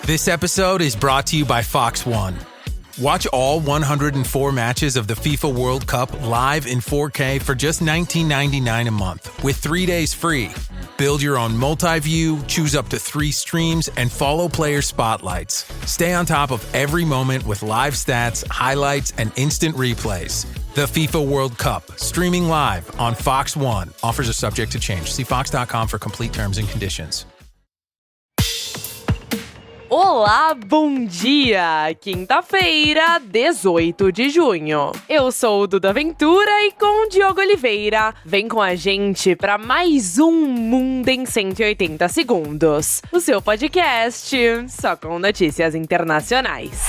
This episode is brought to you by Fox One. Watch all 104 matches of the FIFA World Cup live in 4K for just $19.99 a month with 3 days free. Build your own multi-view, choose up to 3 streams, and follow player spotlights. Stay on top of every moment with live stats, highlights, and instant replays. The FIFA World Cup, streaming live on Fox One. Offers are subject to change. See fox.com for complete terms and conditions. Olá, bom dia! Quinta-feira, 18 de junho. Eu sou o Duda Ventura e com o Diogo Oliveira, vem com a gente para mais um Mundo em 180 Segundos, o seu podcast só com notícias internacionais.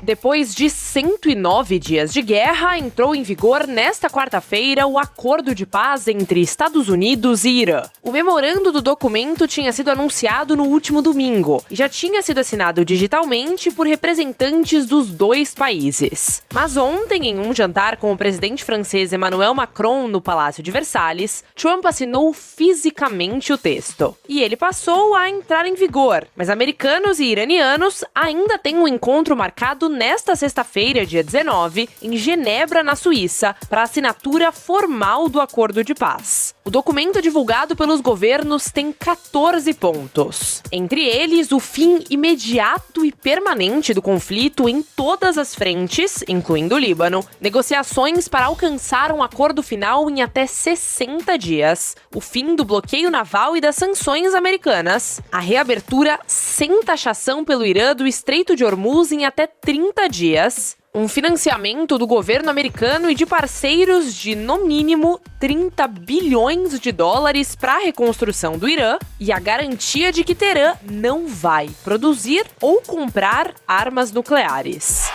Depois de 109 dias de guerra, entrou em vigor nesta quarta-feira o Acordo de Paz entre Estados Unidos e Irã. O memorando do documento tinha sido anunciado no último domingo e já tinha sido assinado digitalmente por representantes dos dois países. Mas ontem, em um jantar com o presidente francês Emmanuel Macron no Palácio de Versalhes, Trump assinou fisicamente o texto. E ele passou a entrar em vigor, mas americanos e iranianos ainda têm um encontro marcado nesta sexta-feira, dia 19, em Genebra, na Suíça, para a assinatura formal do Acordo de Paz. O documento divulgado pelos governos tem 14 pontos. Entre eles, o fim imediato e permanente do conflito em todas as frentes, incluindo o Líbano, negociações para alcançar um acordo final em até 60 dias, o fim do bloqueio naval e das sanções americanas, a reabertura sem taxação pelo Irã do Estreito de Hormuz em até 30 dias, um financiamento do governo americano e de parceiros de, no mínimo, 30 bilhões de dólares para a reconstrução do Irã e a garantia de que Teherã não vai produzir ou comprar armas nucleares.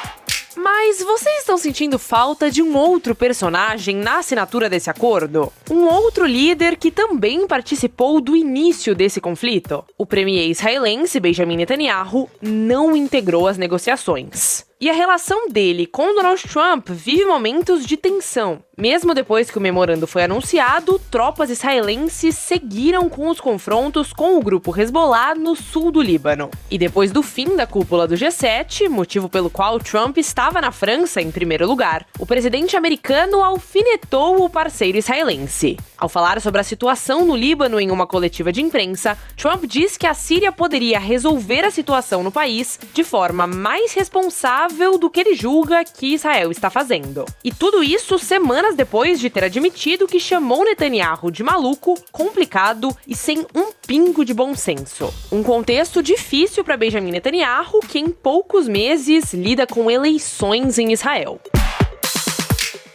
Mas vocês estão sentindo falta de um outro personagem na assinatura desse acordo? Um outro líder que também participou do início desse conflito? O premier israelense Benjamin Netanyahu não integrou as negociações. E a relação dele com Donald Trump vive momentos de tensão. Mesmo depois que o memorando foi anunciado, tropas israelenses seguiram com os confrontos com o grupo Hezbollah no sul do Líbano. E depois do fim da cúpula do G7, motivo pelo qual Trump estava na França em primeiro lugar, o presidente americano alfinetou o parceiro israelense. Ao falar sobre a situação no Líbano em uma coletiva de imprensa, Trump disse que a Síria poderia resolver a situação no país de forma mais responsável do que ele julga que Israel está fazendo. E tudo isso semanas depois de ter admitido que chamou Netanyahu de maluco, complicado e sem um pingo de bom senso. Um contexto difícil para Benjamin Netanyahu, que em poucos meses lida com eleições em Israel.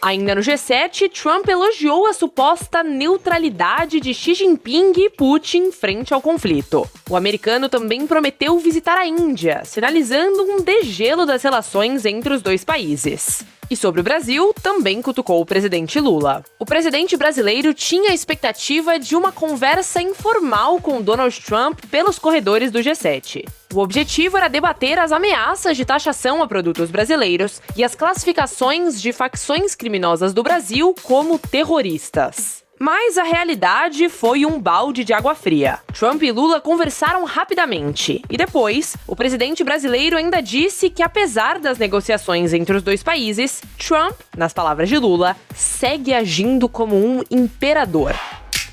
Ainda no G7, Trump elogiou a suposta neutralidade de Xi Jinping e Putin frente ao conflito. O americano também prometeu visitar a Índia, sinalizando um degelo das relações entre os dois países. E sobre o Brasil, também cutucou o presidente Lula. O presidente brasileiro tinha a expectativa de uma conversa informal com Donald Trump pelos corredores do G7. O objetivo era debater as ameaças de taxação a produtos brasileiros e as classificações de facções criminosas do Brasil como terroristas. Mas a realidade foi um balde de água fria. Trump e Lula conversaram rapidamente. E depois, o presidente brasileiro ainda disse que, apesar das negociações entre os dois países, Trump, nas palavras de Lula, segue agindo como um imperador.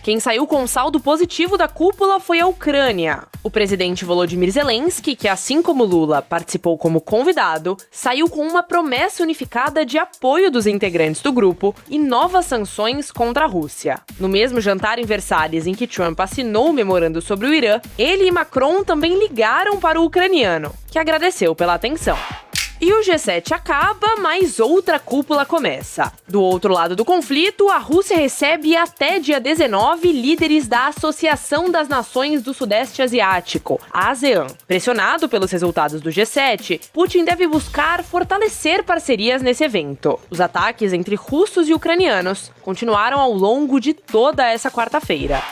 Quem saiu com um saldo positivo da cúpula foi a Ucrânia. O presidente Volodymyr Zelensky, que assim como Lula participou como convidado, saiu com uma promessa unificada de apoio dos integrantes do grupo e novas sanções contra a Rússia. No mesmo jantar em Versalhes em que Trump assinou o memorando sobre o Irã, ele e Macron também ligaram para o ucraniano, que agradeceu pela atenção. E o G7 acaba, mas outra cúpula começa. Do outro lado do conflito, a Rússia recebe até dia 19 líderes da Associação das Nações do Sudeste Asiático, a ASEAN. Pressionado pelos resultados do G7, Putin deve buscar fortalecer parcerias nesse evento. Os ataques entre russos e ucranianos continuaram ao longo de toda essa quarta-feira.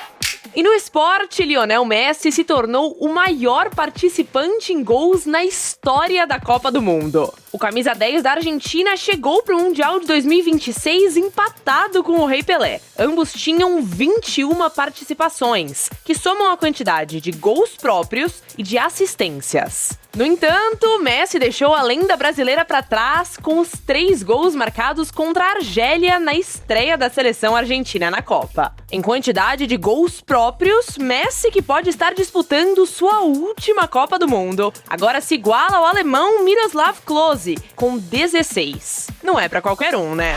E no esporte, Lionel Messi se tornou o maior participante em gols na história da Copa do Mundo. O camisa 10 da Argentina chegou para o Mundial de 2026 empatado com o Rei Pelé. Ambos tinham 21 participações, que somam a quantidade de gols próprios e de assistências. No entanto, Messi deixou a lenda brasileira para trás com os 3 gols marcados contra a Argélia na estreia da seleção argentina na Copa. Em quantidade de gols próprios, Messi, que pode estar disputando sua última Copa do Mundo, agora se iguala ao alemão Miroslav Klose, com 16. Não é para qualquer um, né?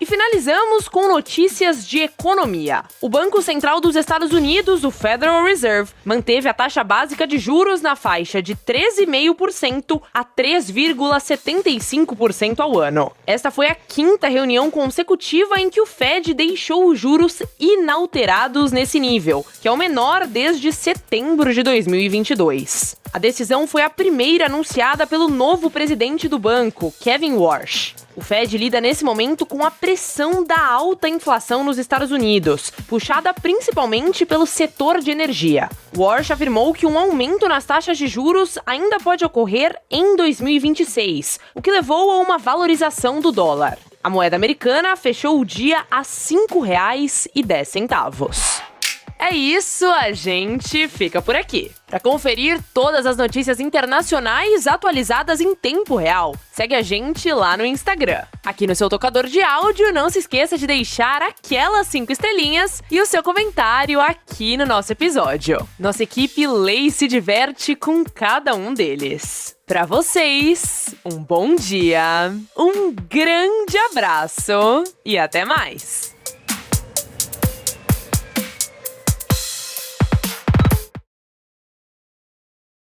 E finalizamos com notícias de economia. O Banco Central dos Estados Unidos, o Federal Reserve, manteve a taxa básica de juros na faixa de 13,5% a 3,75% ao ano. Esta foi a 5ª reunião consecutiva em que o Fed deixou os juros inalterados nesse nível, que é o menor desde setembro de 2022. A decisão foi a primeira anunciada pelo novo presidente do banco, Kevin Warsh. O Fed lida nesse momento com a pressão da alta inflação nos Estados Unidos, puxada principalmente pelo setor de energia. Warsh afirmou que um aumento nas taxas de juros ainda pode ocorrer em 2026, o que levou a uma valorização do dólar. A moeda americana fechou o dia a R$ 5,10. É isso, a gente fica por aqui. Para conferir todas as notícias internacionais atualizadas em tempo real, segue a gente lá no Instagram. Aqui no seu tocador de áudio, não se esqueça de deixar aquelas 5 estrelinhas e o seu comentário aqui no nosso episódio. Nossa equipe lê e se diverte com cada um deles. Para vocês, um bom dia, um grande abraço e até mais!